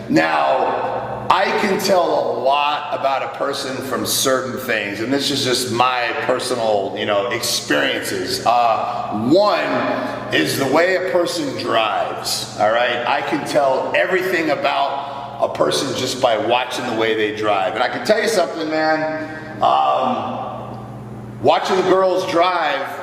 Now, I can tell a lot about a person from certain things, and this is just my personal, experiences. One is the way a person drives, all right? I can tell everything about a person just by watching the way they drive. And I can tell you something, man, watching the girls drive,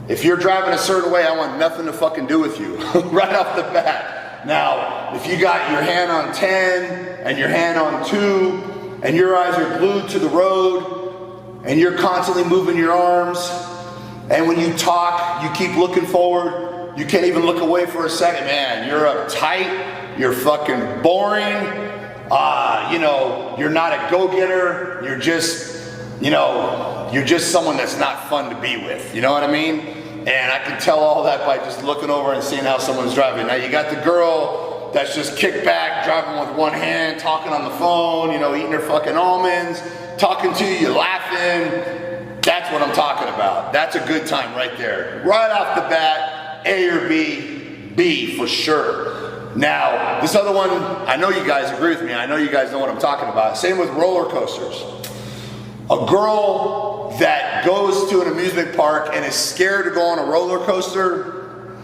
if you're driving a certain way, I want nothing to fucking do with you, right off the bat. Now, if you got your hand on 10 and your hand on 2 and your eyes are glued to the road and you're constantly moving your arms, and when you talk, you keep looking forward, you can't even look away for a second, man, you're uptight, you're fucking boring, you're not a go-getter, you're just someone that's not fun to be with, you know what I mean? And I can tell all that by just looking over and seeing how someone's driving. Now you got the girl that's just kicked back, driving with one hand, talking on the phone, eating her fucking almonds, talking to you, laughing. That's what I'm talking about. That's a good time right there. Right off the bat, A or B, B for sure. Now, this other one, I know you guys agree with me. I know you guys know what I'm talking about. Same with roller coasters. A girl that goes to an amusement park and is scared to go on a roller coaster,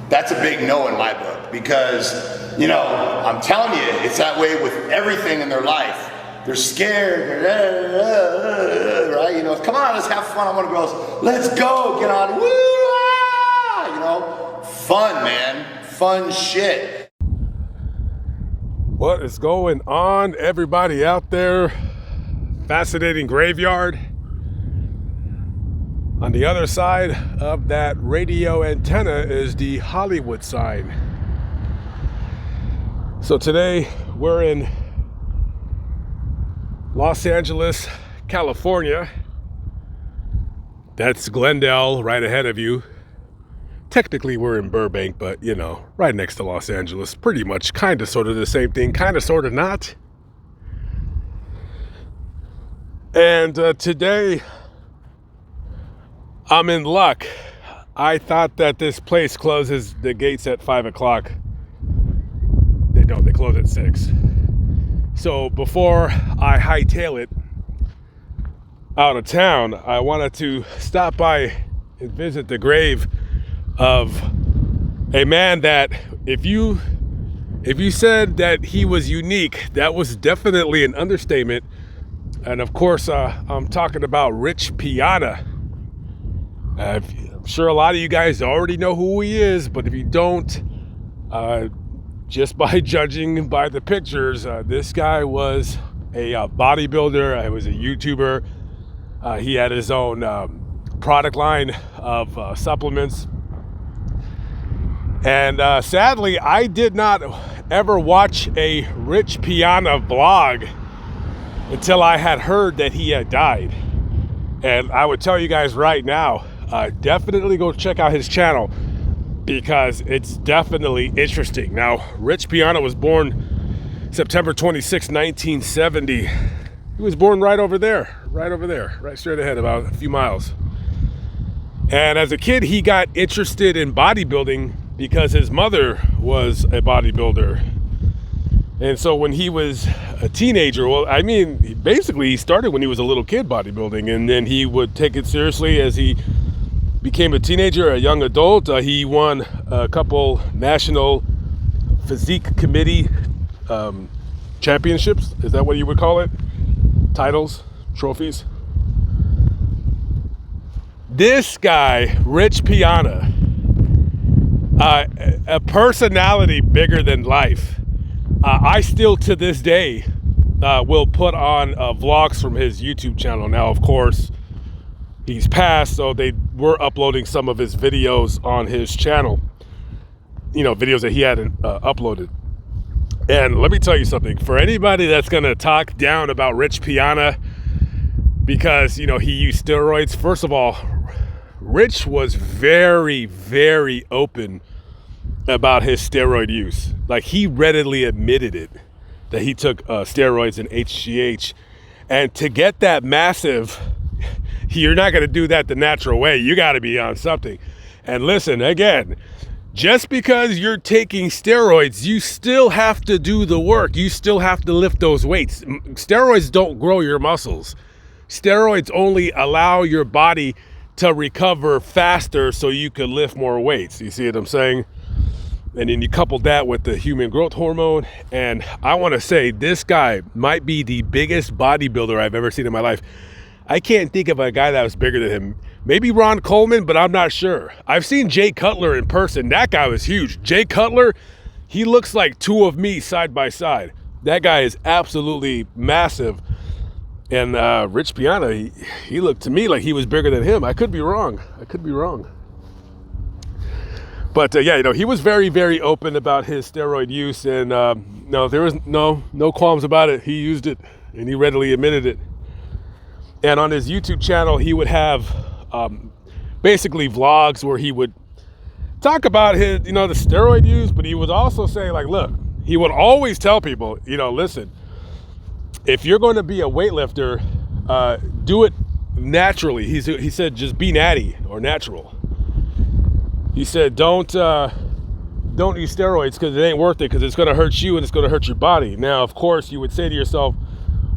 that's a big no in my book, because, I'm telling you, it's that way with everything in their life. They're scared, right? Come on, let's have fun. I want to go, let's go, get on, woo, fun, man, fun shit. What is going on, everybody out there? Fascinating graveyard. On the other side of that radio antenna is the Hollywood sign. So today we're in Los Angeles, California. That's Glendale right ahead of you. Technically we're in Burbank, but right next to Los Angeles. Pretty much kind of sort of the same thing, kind of sort of not. And today, I'm in luck. I thought that this place closes the gates at 5 o'clock. They don't, they close at 6. So before I hightail it out of town, I wanted to stop by and visit the grave of a man that if you said that he was unique, that was definitely an understatement. And of course, I'm talking about Rich Piana. I'm sure a lot of you guys already know who he is, but if you don't, just by judging by the pictures, this guy was a bodybuilder. He was a YouTuber. He had his own product line of supplements. And sadly, I did not ever watch a Rich Piana vlog until I had heard that he had died. And I would tell you guys right now, definitely go check out his channel, because it's definitely interesting. Now, Rich Piana was born September 26, 1970. He was born right over there, right straight ahead, about a few miles. And as a kid, he got interested in bodybuilding because his mother was a bodybuilder. And so when he was a teenager, basically he started when he was a little kid bodybuilding, and then he would take it seriously as he became a teenager, a young adult. He won a couple national physique committee championships. Is that what you would call it? Titles, trophies. This guy, Rich Piana, a personality bigger than life. I still, to this day, will put on vlogs from his YouTube channel. Now, of course, he's passed, so they were uploading some of his videos on his channel. Videos that he hadn't uploaded. And let me tell you something. For anybody that's going to talk down about Rich Piana because, he used steroids, first of all, Rich was very, very open about his steroid use. Like, he readily admitted it, that he took steroids and HGH. And to get that massive, you're not going to do that the natural way. You got to be on something. And listen, again, just because you're taking steroids, you still have to do the work. You still have to lift those weights. Steroids don't grow your muscles. Steroids only allow your body to recover faster so you can lift more weights. You see what I'm saying? And then you couple that with the human growth hormone. And I want to say this guy might be the biggest bodybuilder I've ever seen in my life. I can't think of a guy that was bigger than him. Maybe Ron Coleman, but I'm not sure. I've seen Jay Cutler in person. That guy was huge. Jay Cutler, he looks like two of me side by side. That guy is absolutely massive. And Rich Piana, he looked to me like he was bigger than him. I could be wrong. But yeah, he was very, very open about his steroid use. And no, there was no qualms about it. He used it and he readily admitted it. And on his YouTube channel, he would have basically vlogs where he would talk about his, the steroid use, but he would also say, like, look, he would always tell people, listen, if you're going to be a weightlifter, do it naturally. He said, just be natty or natural. He said, don't use steroids because it ain't worth it, because it's going to hurt you and it's going to hurt your body. Now, of course, you would say to yourself,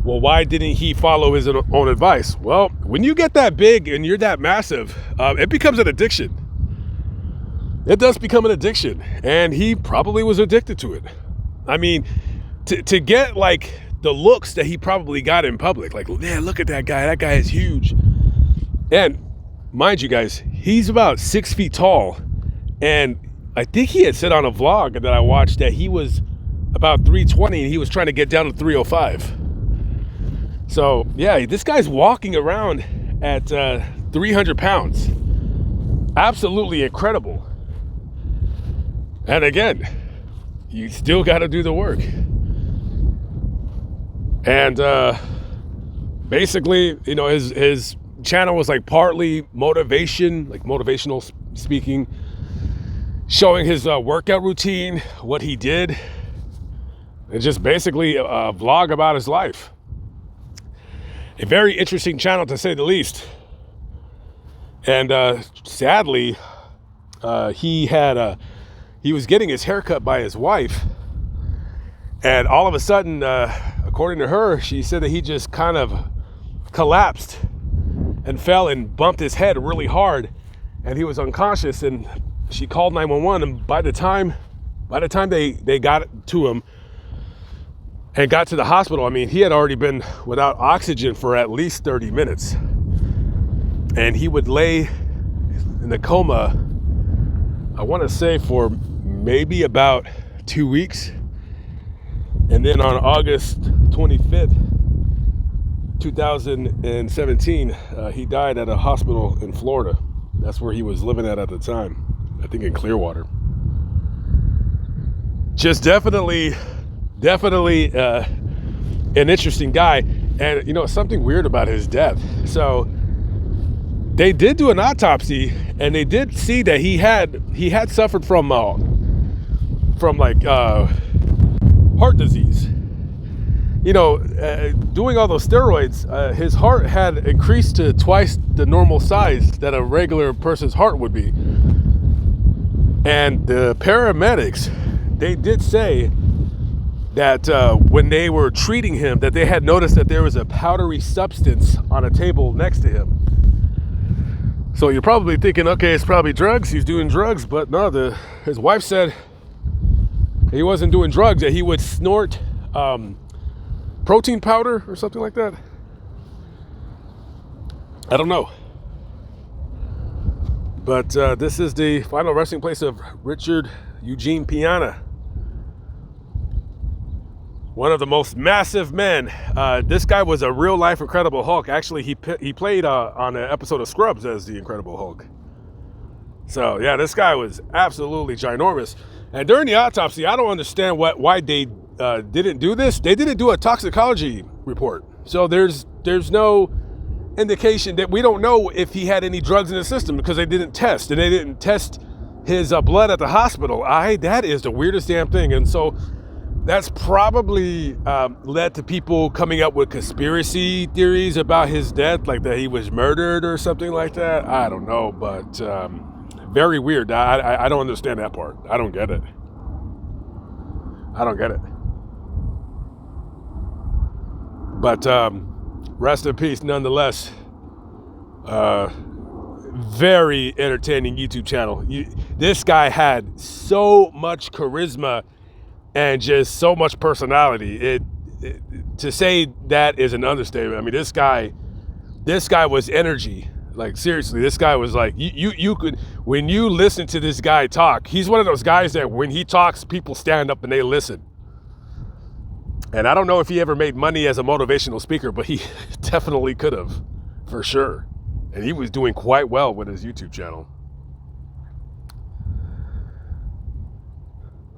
well, why didn't he follow his own advice? Well, when you get that big and you're that massive, it becomes an addiction. It does become an addiction. And he probably was addicted to it. I mean, to get like the looks that he probably got in public, like, yeah, look at that guy. That guy is huge. And mind you guys, he's about 6 feet tall. And I think he had said on a vlog that I watched that he was about 320 and he was trying to get down to 305. So, yeah, this guy's walking around at 300 pounds. Absolutely incredible. And again, you still got to do the work. And basically, his channel was like partly motivation, like motivational speaking, showing his workout routine, what he did, and just basically a vlog about his life. A very interesting channel, to say the least. And sadly, he was getting his hair cut by his wife, and all of a sudden, according to her, she said that he just kind of collapsed and fell and bumped his head really hard, and he was unconscious. And she called 911, and by the time they got to him and got to the hospital, I mean, he had already been without oxygen for at least 30 minutes. And he would lay in the coma, I want to say, for maybe about 2 weeks. And then on August 25th, 2017, he died at a hospital in Florida. That's where he was living at the time, I think in Clearwater. Just definitely an interesting guy. And something weird about his death. So they did do an autopsy, and they did see that he had suffered from like heart disease. Doing all those steroids, his heart had increased to twice the normal size that a regular person's heart would be. And the paramedics, they did say that when they were treating him, that they had noticed that there was a powdery substance on a table next to him. So you're probably thinking, okay, it's probably drugs. He's doing drugs. But no, his wife said he wasn't doing drugs, that he would snort protein powder or something like that. I don't know. But this is the final resting place of Richard Eugene Piana. One of the most massive men. This guy was a real life Incredible Hulk. Actually, he played on an episode of Scrubs as the Incredible Hulk. So yeah, this guy was absolutely ginormous. And during the autopsy, I don't understand why they didn't do this. They didn't do a toxicology report. So there's no indication that we don't know if he had any drugs in his system, because they didn't test, and they didn't test his blood at the hospital. That is the weirdest damn thing. And so that's probably led to people coming up with conspiracy theories about his death, like that he was murdered or something like that. I don't know, but Very weird. I don't understand that part. I don't get it. I don't get it. But rest in peace nonetheless. Very entertaining YouTube channel. This guy had so much charisma and just so much personality. To say that is an understatement. I mean, this guy was energy. Like, seriously, this guy was like, you could, when you listen to this guy talk, he's one of those guys that when he talks, people stand up and they listen. And I don't know if he ever made money as a motivational speaker, but he definitely could have, for sure. And he was doing quite well with his YouTube channel.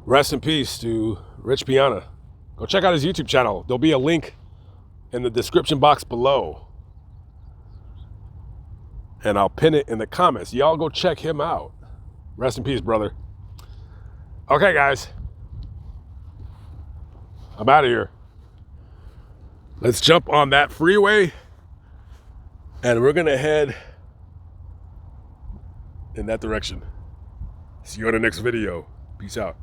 Rest in peace to Rich Piana. Go check out his YouTube channel. There'll be a link in the description box below. And I'll pin it in the comments. Y'all go check him out. Rest in peace, brother. Okay, guys. I'm out of here. Let's jump on that freeway. And we're going to head in that direction. See you on the next video. Peace out.